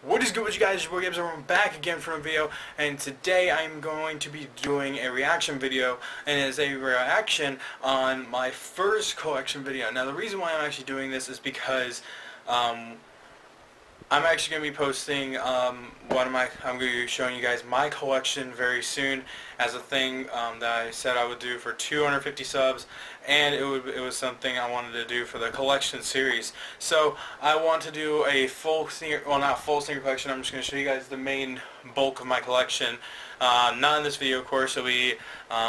What is good with you guys? It's your boy Gibs, and we're back again for a video, and today I'm going to be doing a reaction video, and it is a reaction on my first collection video. Now the reason why I'm actually doing this is because I'm actually going to be posting I'm going to be showing you guys my collection very soon as a thing that I said I would do for 250 subs, and it was something I wanted to do for the collection series. So I want to do a full senior, well, not full senior collection. I'm just going to show you guys the main bulk of my collection. Not in this video, of course. It'll be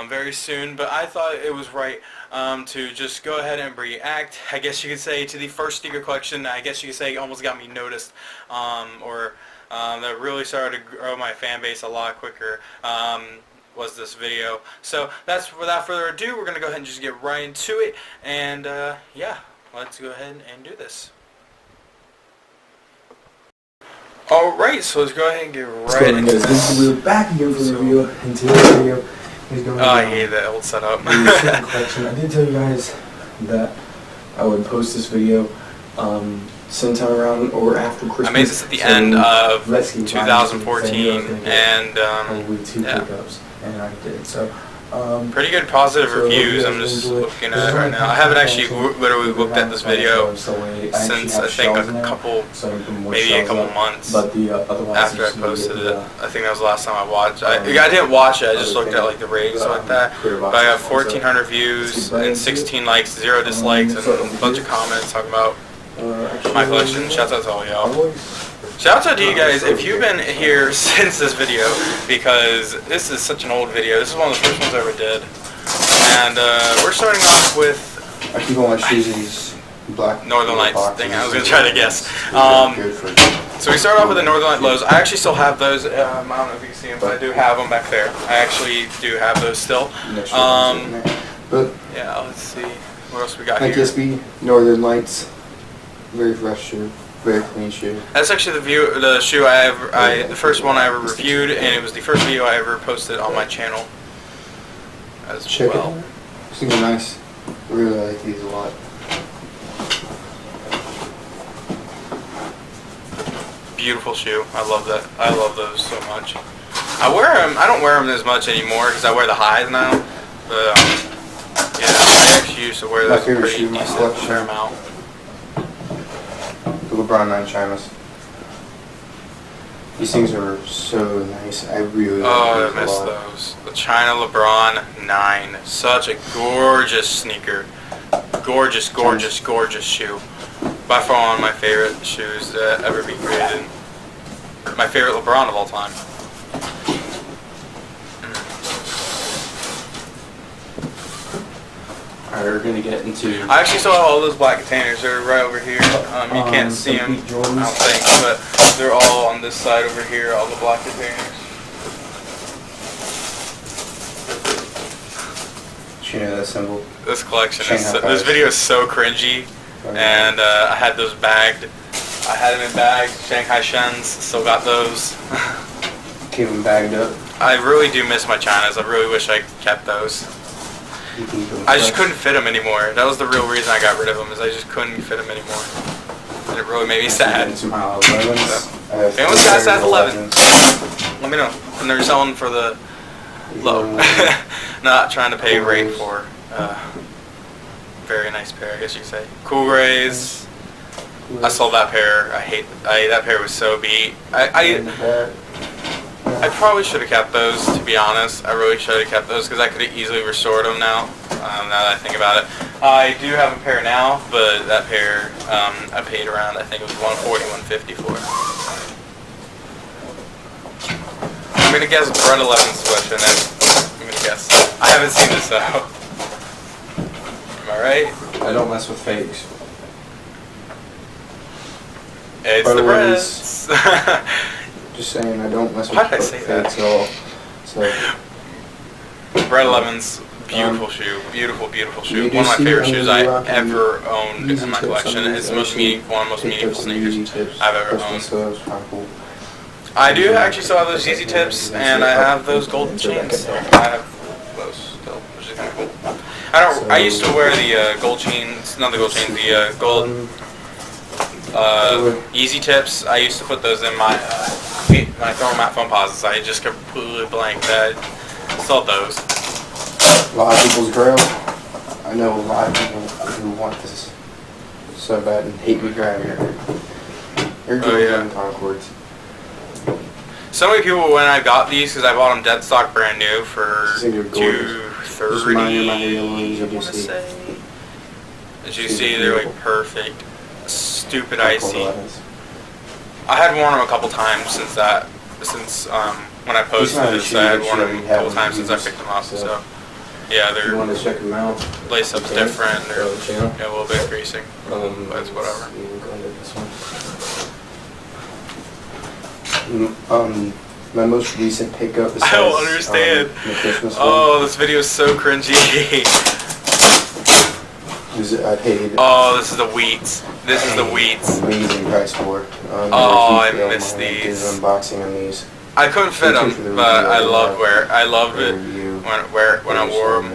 very soon, but I thought it was right to just go ahead and react, I guess you could say, to the first sneaker collection. I guess you could say almost got me noticed, that really started to grow my fan base a lot quicker. Was this video. So that's, without further ado, we're going to go ahead and just get right into it, and yeah, let's go ahead and do this. Alright, so let's go ahead and get right into this. We're back again for the video, and today's video is going to be I hate that old setup. collection. I did tell you guys that I would post this video sometime around or after Christmas. I made this at the end of 2014, and yeah. Pickups, and I did. So pretty good positive reviews. I'm just looking at it right now. I haven't actually literally looked at this video since I think a couple, maybe a couple months after I posted it. I think that was the last time I watched. I didn't watch it. I just looked at like the ratings and like that. But I got 1,400 views and 16 likes, 0 dislikes, and a bunch of comments talking about my collection. Shouts out to all y'all. Shouts out to you guys if you've been here since this video, because this is such an old video. This is one of the first ones I ever did. And we're starting off with, I keep on my shoes in these black Northern Lights thing. I was going to try to guess. So we start off with the Northern Light lows. I actually still have those. I don't know if you can see them, but I do have them back there. I actually do have those still. But yeah, let's see. What else we got here? SB Northern Lights. Very fresh shoe. Very clean shoe. That's actually the shoe the first one I ever reviewed, and it was the first video I ever posted on my channel as well. These are nice. I really like these a lot. Beautiful shoe. I love that. I love those so much. I wear them. I don't wear them as much anymore because I wear the highs now. But yeah, I actually used to wear those a pretty decent fair amount. The LeBron 9 Chimas. These things are so nice. I really like I miss those. The China LeBron 9. Such a gorgeous sneaker. Gorgeous, gorgeous, gorgeous shoe. By far one of my favorite shoes that ever be created. My favorite LeBron of all time. Alright, we're going to get into... I actually saw all those black containers. They're right over here. You can't see them, I don't think, but they're all on this side over here, all the black containers. You know that symbol? This collection this video is so cringy, and I had those bagged. I had them in bags, Shanghai Shens, still got those. Keep them bagged up. I really do miss my Chinas. I really wish I kept those. I just couldn't fit them anymore. That was the real reason I got rid of them, is I just couldn't fit them anymore. And it really made me sad. So, if anyone's got size 11, let me know. And they're selling for the low. Not trying to pay rate for very nice pair, I guess you could say. Cool Grays. I sold that pair. That pair was so beat. I probably should have kept those, to be honest. I really should have kept those because I could have easily restored them now, now that I think about it. I do have a pair now, but that pair I paid around, I think it was $140, $150 for. I'm going to guess Red 11 Switch, and then I'm going to guess. I haven't seen this though. Am I right? I don't mess with fakes. It's the Reds. Just saying, I don't mess with fakes at all. So, Red 11's beautiful shoe, beautiful, beautiful shoe. One of my favorite shoes I ever owned in my collection. It's the most meaningful, one of the most meaningful sneakers I've ever owned. I do actually still have those Yeezy tips, and I have those golden chains. So I have those still, which is kind of cool. I used to wear the gold chains, not the gold chains, the gold Easy Tips. I used to put those in my my thermal foam posits. I just completely blanked that. Sold those. A lot of people's grail. I know a lot of people who want this so bad and hate me grabbing it. They're doing Concords. So many people when I got these because I bought them dead stock brand new for $230. As you see, they're like perfect. Stupid icy. I had worn them a couple times since when I posted this. I had worn them a couple times since I picked them up. So yeah, they're. You want to check them out? Lace up's different. They're a little bit creasing. But it's whatever. My most recent pickup is I don't understand. The Christmas one. This video is so cringy. I paid. Oh, this is the wheats. This is the wheats. Amazing price for. I missed these. Did an unboxing on these. I couldn't fit them, but I loved it when I wore them.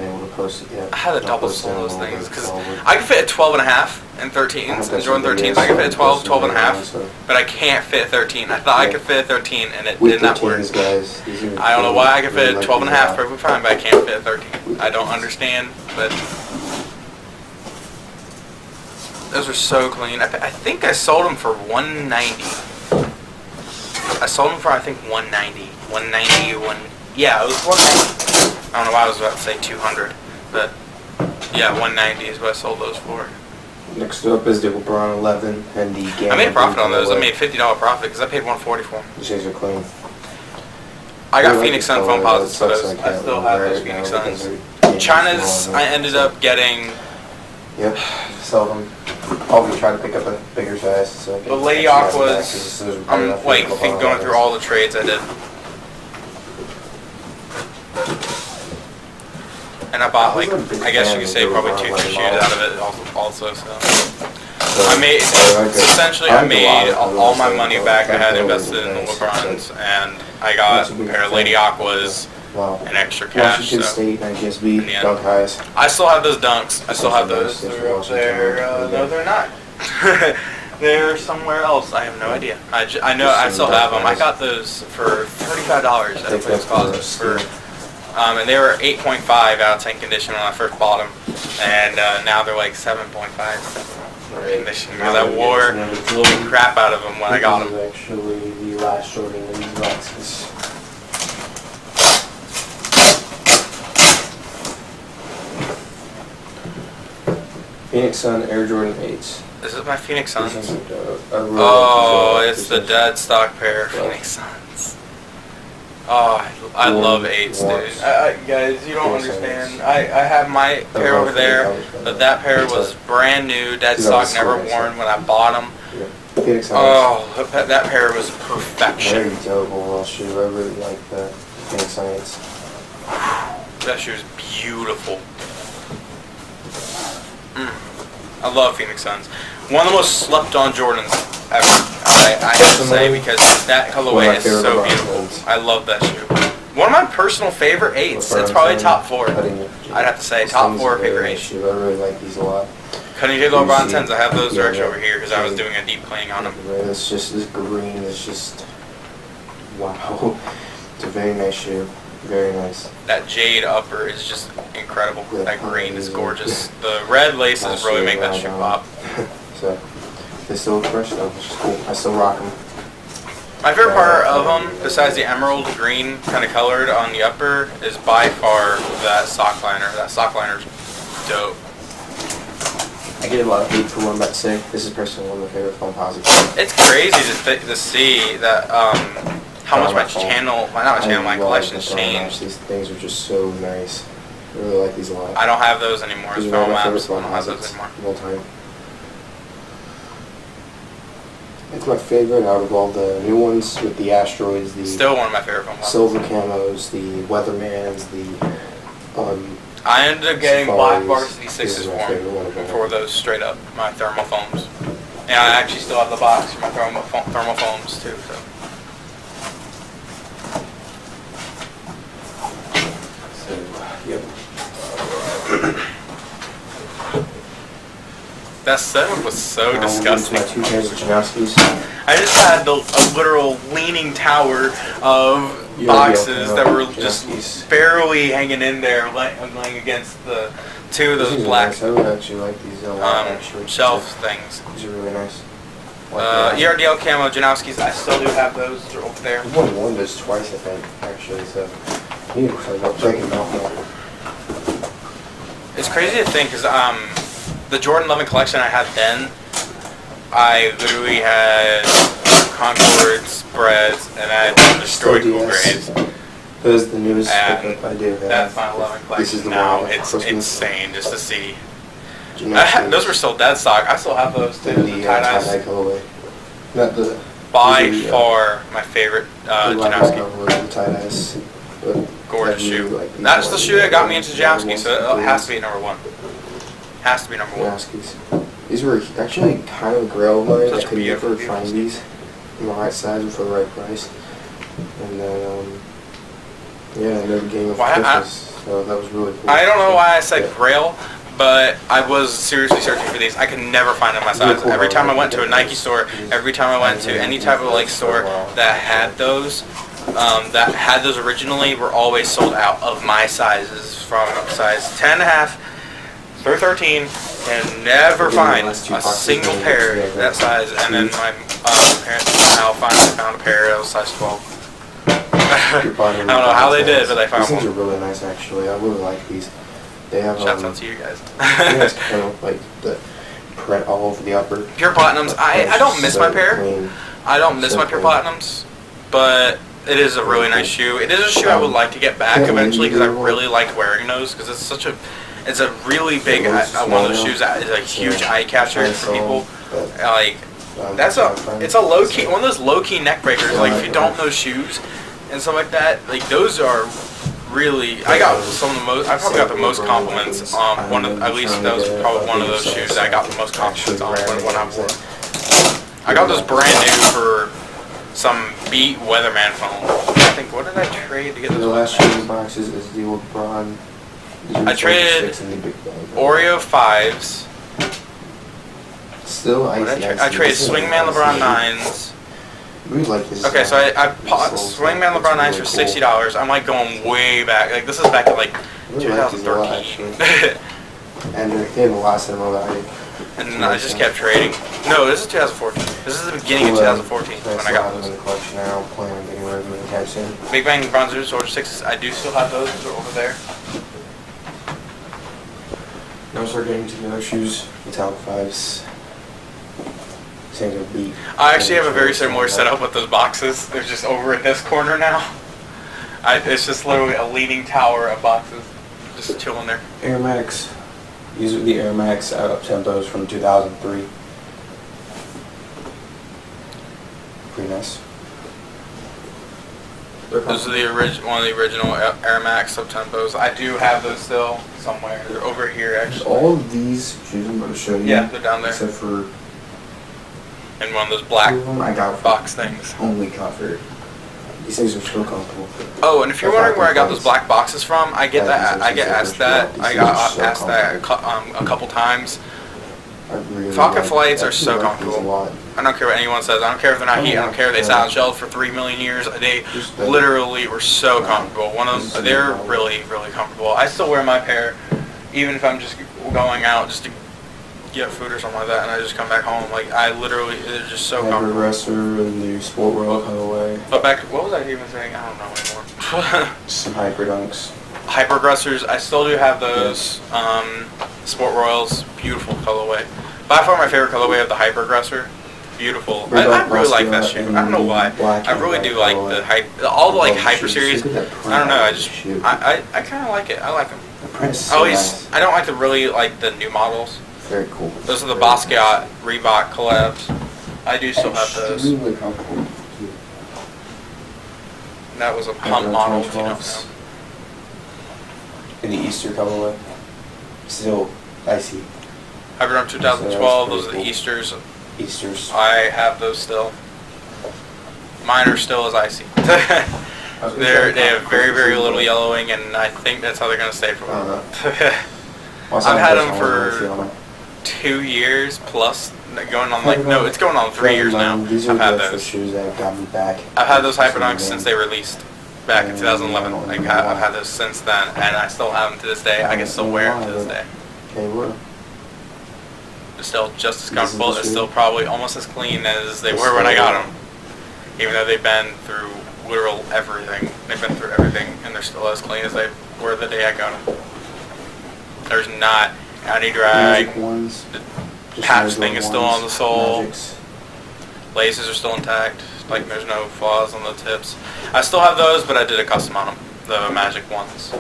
I had a double sole those things because I could fit a 12 and a half and 13s and Jordan 13s. I could fit a 12, 12 and a half, but I can't fit a 13. I thought I could fit a 13 and it did not work. I don't know why I could fit a 12 and a half perfectly fine, but I can't fit a 13. I don't understand, but those are so clean. I think I sold them for $190. I sold them for I think $190. Yeah, it was $190. I don't know why I was about to say $200, but yeah, $190 is what I sold those for. Next up is the LeBron 11 and the Gamma. I made a profit on those. I made $50 profit because I paid $140 for them. These things are clean. I got Phoenix Sun foam posits for those. I still have those Phoenix Suns. China's I ended up getting. Yep, sell them. Probably try to pick up a bigger size. So the Lady Aquas. I'm going through all the trades I did. And I bought like, I guess you could say probably 2 shoes out of it also. So I made, essentially I made all my money back I had invested in the LeBrons, and I got a pair of Lady Aquas and extra cash. So I still have those dunks. I still have those. They're up there. No, they're not. They're somewhere else. I have no idea. I know I still have them. I got those for $35 at a place closet and they were 8.5 out of 10 condition when I first bought them, and now they're like 7.5 condition because I wore the crap out of them when I got them. Actually, the last Jordan in these boxes. Phoenix Sun Air Jordan 8s. This is my Phoenix Suns. It's the dead stock pair of Phoenix Suns. Oh, I love 8s, dude. Guys, you don't understand. I have my pair over there, but that pair was brand new, dead stock, never worn when I bought them. Oh, that pair was perfection. Very dope overall shoe. I really like the Phoenix Suns. That shoe is beautiful. I love Phoenix Suns. One of the most slept on Jordans ever. I have to say, because that colorway is so beautiful. I love that shoe. One of my personal favorite 8s. It's probably top 4. I'd have to say top 4 favorite 8s. I really like these a lot. Cutting J LeBron 10s. I have those directly over here because I was doing a deep cleaning on them. It's just this green is just wow. It's a very nice shoe. Very nice. That jade upper is just incredible. That green is gorgeous. The red laces really make that shoe pop. So they still look fresh though, which is cool. I still rock them. My favorite part of them, besides the emerald green kind of colored on the upper, is by far that sock liner. That sock liner's dope. I get a lot of hate for what I'm about to say. This is personally one of my favorite foam posits. It's crazy to see that how much my collection's changed. These things are just so nice. I really like these a lot. I don't have those anymore. I don't have those anymore. Of all time. It's my favorite out of all the new ones with the asteroids, the still one of my favorite foam silver camos, the Weathermans, the I ended up getting black varsity 6s for those straight up, my thermal foams. And I actually still have the box for my thermal foams too. So. That setup was so Now disgusting. my 2 pairs of Janowskis. I just had a literal leaning tower of boxes that were just barely hanging in there, laying against the 2 of those black Nice. I would actually like these a lot, actually. shelf things. These are really nice. ERDL camo Janowskis, I still do have those. They're over there. I've worn this twice, I think, actually, so I need to break them out more. It's crazy to think, because the Jordan 11 collection I had then, I literally had Concords, spreads, and I had destroyed cool grades. That is the newest pickup I do have. That's my 11 collection. This is the now. one It's insane just to see. Those were still dead stock. I still have those too. The tie-dye colorway. Not the... By far my favorite Janowski. The tie-dyes. Gorgeous shoe. That's the shoe that got me into Janowski, so it has to be number 1. Has to be number 1. Janowskis. These were actually kind of grail of mine. I Such could beautiful, never beautiful find these in the right size and for the right price. And then, yeah, I never gave up Christmas, so that was really cool. I don't know why I said grail, but I was seriously searching for these. I could never find them my size. Every time I went to a Nike store, every time I went to any type of like store that had those, originally, were always sold out of my sizes, from size 10.5 through 13, and never find a single pair that size. And then my parents now finally found a pair that was size 12. I don't know how they did, but they found one. These things are really nice, actually. I really like these. They have shouts out to you guys. it's kind of like the print all over the upper. Pure Platinums. I don't miss my pair. I don't miss my Pure Platinums, but it is a really nice shoe. It is a shoe I would like to get back eventually, because I really liked wearing those, because it's a really big one of those shoes that is a huge eye catcher for people. Like it's a low key, one of those low key neck breakers. Like if you don't know shoes and stuff like that, like those are really. I got some of the most. I probably got the most compliments on at least that was probably one of those shoes that I got the most compliments on when I wore. I got those brand new for some Beat Weatherman foam. I think, what did I trade to get those? The last shoe in the boxes is the LeBron. I traded Oreo 5s. Still I traded Swingman LeBron 9s. We like this. Okay, so I bought Swingman LeBron 9s for $60. I'm like going way back. Like this is back in like 2013. And they have a lot of similar value. And I just kept trading. No, this is 2014. This is the beginning of 2014 when I got those. In the collection now. I'm planning on getting rid of them anytime soon. Big Bang Bronzer Soldier 6s. I do still have those. They're over there. Now I start getting into the other shoes. Metallic 5s. Same as Beat. I actually have a very similar setup with those boxes. They're just over in this corner now. It's just literally a leaning tower of boxes, just chilling there. Air Max. These are the Air Max up tempos from 2003. Pretty nice. Those are one of the original Air Max up tempos. I do have those still somewhere. They're over here actually. All of these shoes I'm going to show you. Yeah, they're down there. Except for. And one of those black I got box things. Only comfort. These things are so comfortable. Oh, and if you're wondering where I got those black boxes from, I get that. I get asked that. I got asked that a couple times. Falcon Flights are so comfortable. I don't care what anyone says. I don't care if they're not heat. I don't care if they sat on shelves for 3 million years. They literally were so comfortable. They're really, really comfortable. I still wear my pair, even if I'm just going out just to get food or something like that, and I just come back home. Like I literally, they're just so comfortable. Hypergressor and the Sport World colorway. But back, what was I even saying? I don't know anymore. Some Hyper Dunks. Hypergressors, I still do have those. Sport Royals, beautiful colorway. By far my favorite colorway of the Hypergressor. Beautiful. I really like that shoe. I don't know why. I really do like all the like Hyper series. I don't know. I kind of like it. I like them. I don't like the new models. Very cool. Those are the Basquiat Reebok collabs. I do still have those. Really comfortable. That was a pump model. In the Easter colorway. Still icy. Hyperdome 2012. Those are the Easters. Easters. I have those still. Mine are still as icy. They have very, very little yellowing, and I think that's how they're going to stay for a while. I've had them for 2 years plus, going on like, no, it's going on 3 years now. These I've are had the those. shoes that got me back. I've had those Hyperdunks since they released back in 2011. Like, I've had those since then, and I still have them to this day. I can still wear them to this day. Okay, well. They're still just as comfortable. They're still probably almost as clean as they were when I got them. Even though they've been through literal everything. They've been through everything, and they're still as clean as they were the day I got them. There's not any drag. The patch thing is still on the sole. Laces are still intact. Like, there's no flaws on the tips. I still have those, but I did a custom on them. The Magic ones.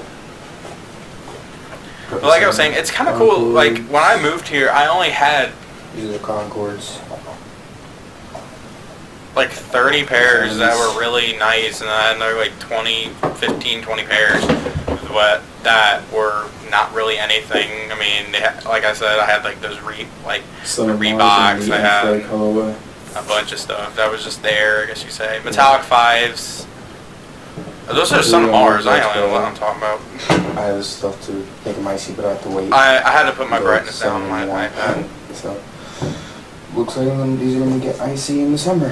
But like I was saying, it's kind of cool. Like, when I moved here, I only had... These are the Concords. Like 30 pairs that were really nice, and then there were like 15, 20 pairs that were not really anything. I mean, they had, like I said, I had like those Reeboks. I had a bunch of stuff that was just there, I guess you say. Metallic 5s. Those are some Mars. I don't know what I'm talking about. I have stuff to make them icy, but I have to wait. I had to put my brightness down on my iPad. So, looks like these are going to get icy in the summer.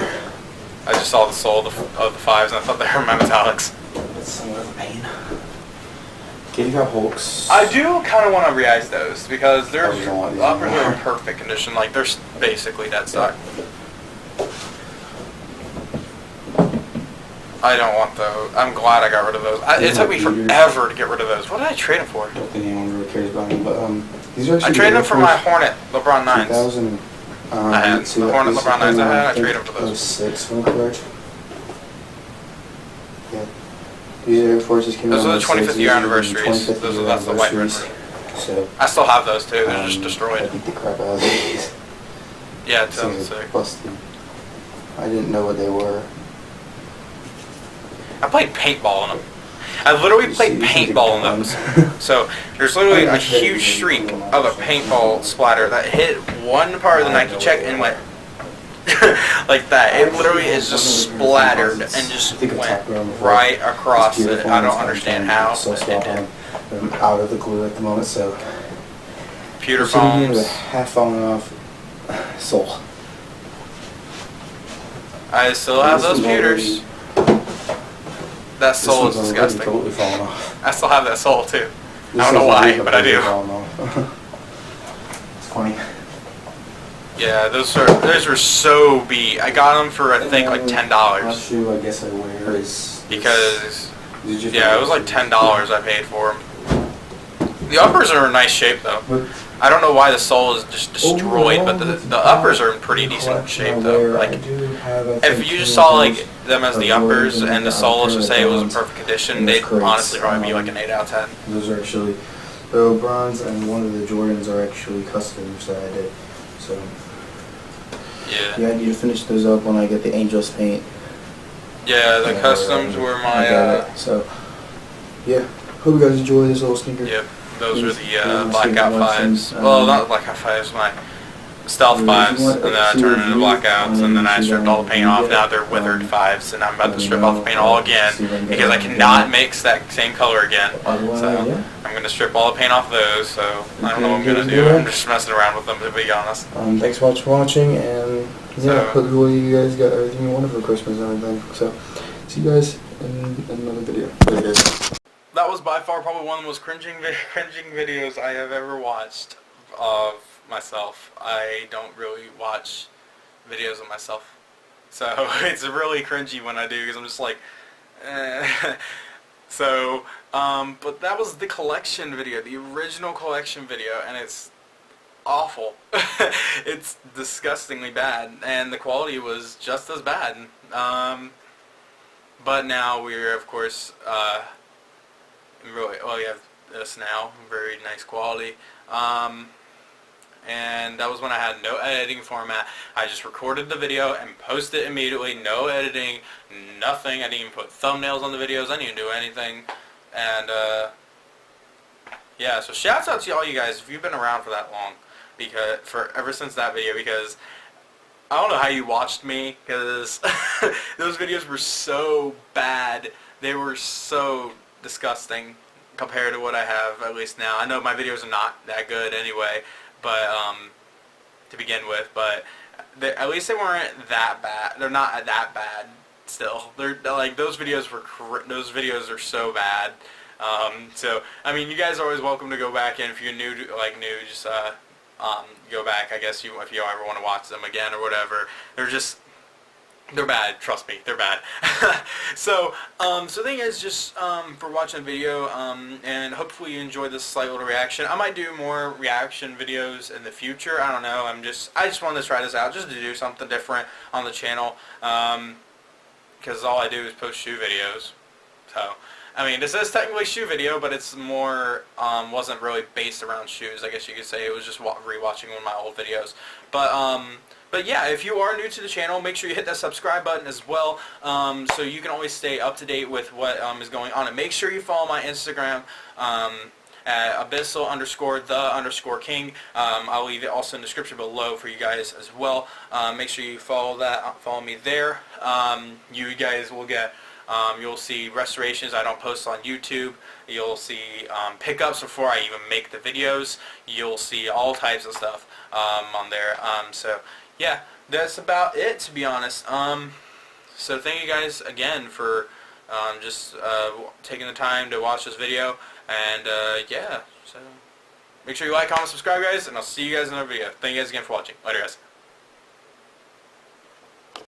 I just saw the sole of the 5s, and I thought they were my Metallics. It's somewhat of a pain. Okay, you got Hulks. I do kind of want to re-ice those, because their uppers are in perfect condition. Like, they're basically dead stock. I don't want those. I'm glad I got rid of those. It took me forever to get rid of those. What did I trade them for? I don't think anyone really cares about them, but these are actually... I traded them for my Hornet LeBron 9s. 2000. I had the Hornet LeBron 9s I had. I traded them for those. 06, when correct? Yeah. These Air Forces came out. Those are the 25th year anniversaries. That's the white memory. So I still have those too. They're just destroyed. I beat the crap out of these. Yeah, 2006. Busted. I didn't know what they were. I played paintball in them. I literally played paintball in those. So there's literally a huge streak of a paintball splatter that hit one part of the Nike check and went like that. It literally is just splattered and just went right across it. I don't understand how. I'm out of the glue at the moment, so pewter foams. Half falling off sole. I still have those pewters. That sole is disgusting. Totally falling off. I still have that sole too. I don't know why, but I do. It's funny. Yeah, those were so beat. I got them for I think like $10. Last shoe I guess I wear is because yeah, it was like $10 I paid for them. The uppers are in nice shape though. I don't know why the sole is just destroyed, but the uppers are in pretty decent shape though. Like, if you just saw like them as the uppers and the sole, let's just say it was in perfect condition, they'd honestly probably be like an 8 out of 10. Those are actually the bronze, and one of the Jordans are actually customs that I did. So yeah, I need to finish those up when I get the Angels paint. Yeah, the customs were my. So yeah, hope you guys enjoy this little sneaker. Yep. Those were the Blackout 5s. Well, not Blackout 5s, my Stealth 5s, and then I turned them into Blackouts, and then I stripped all the paint off. Now they're Withered 5s, and I'm about to strip off the paint all again, because I cannot mix that same color again. So I'm going to strip all the paint off those, so I don't know what I'm going to do. I'm just messing around with them, to be honest. Thanks so much for watching, and yeah, hopefully you guys got everything you wanted for Christmas and everything. So, see you guys in another video. Later, guys. That was by far probably one of the most cringing videos I have ever watched of myself. I don't really watch videos of myself, so it's really cringy when I do, because I'm just like, eh. So, but that was the collection video, the original collection video, and it's awful. It's disgustingly bad, and the quality was just as bad. But now we're, of course, really, well, we have this now, very nice quality, and that was when I had no editing format. I just recorded the video and posted it immediately, no editing, nothing. I didn't even put thumbnails on the videos, I didn't even do anything, and yeah, so shouts out to all you guys if you've been around for that long, because ever since that video, because I don't know how you watched me, because those videos were so bad. They were so disgusting compared to what I have, at least now. I know my videos are not that good anyway, but to begin with, but at least they weren't that bad. They're not that bad still. They're like, those videos are so bad. So I mean, you guys are always welcome to go back, and if you're new, just go back. I guess if you ever want to watch them again or whatever. They're bad. Trust me, they're bad. So thank you guys just for watching the video, and hopefully you enjoyed this slight little reaction. I might do more reaction videos in the future. I don't know. I just wanted to try this out, just to do something different on the channel, because all I do is post shoe videos. So I mean, this is technically a shoe video, but it's more, wasn't really based around shoes, I guess you could say. It was just rewatching one of my old videos. But yeah, if you are new to the channel, make sure you hit that subscribe button as well, so you can always stay up to date with what is going on. And make sure you follow my Instagram, at abyssal_the_king. I'll leave it also in the description below for you guys as well. Make sure you follow me there. You guys will get... you'll see restorations I don't post on YouTube. You'll see pickups before I even make the videos. You'll see all types of stuff on there. So yeah, that's about it, to be honest. So thank you guys again for just taking the time to watch this video. And yeah, so make sure you like, comment, subscribe, guys, and I'll see you guys in another video. Thank you guys again for watching. Later, guys.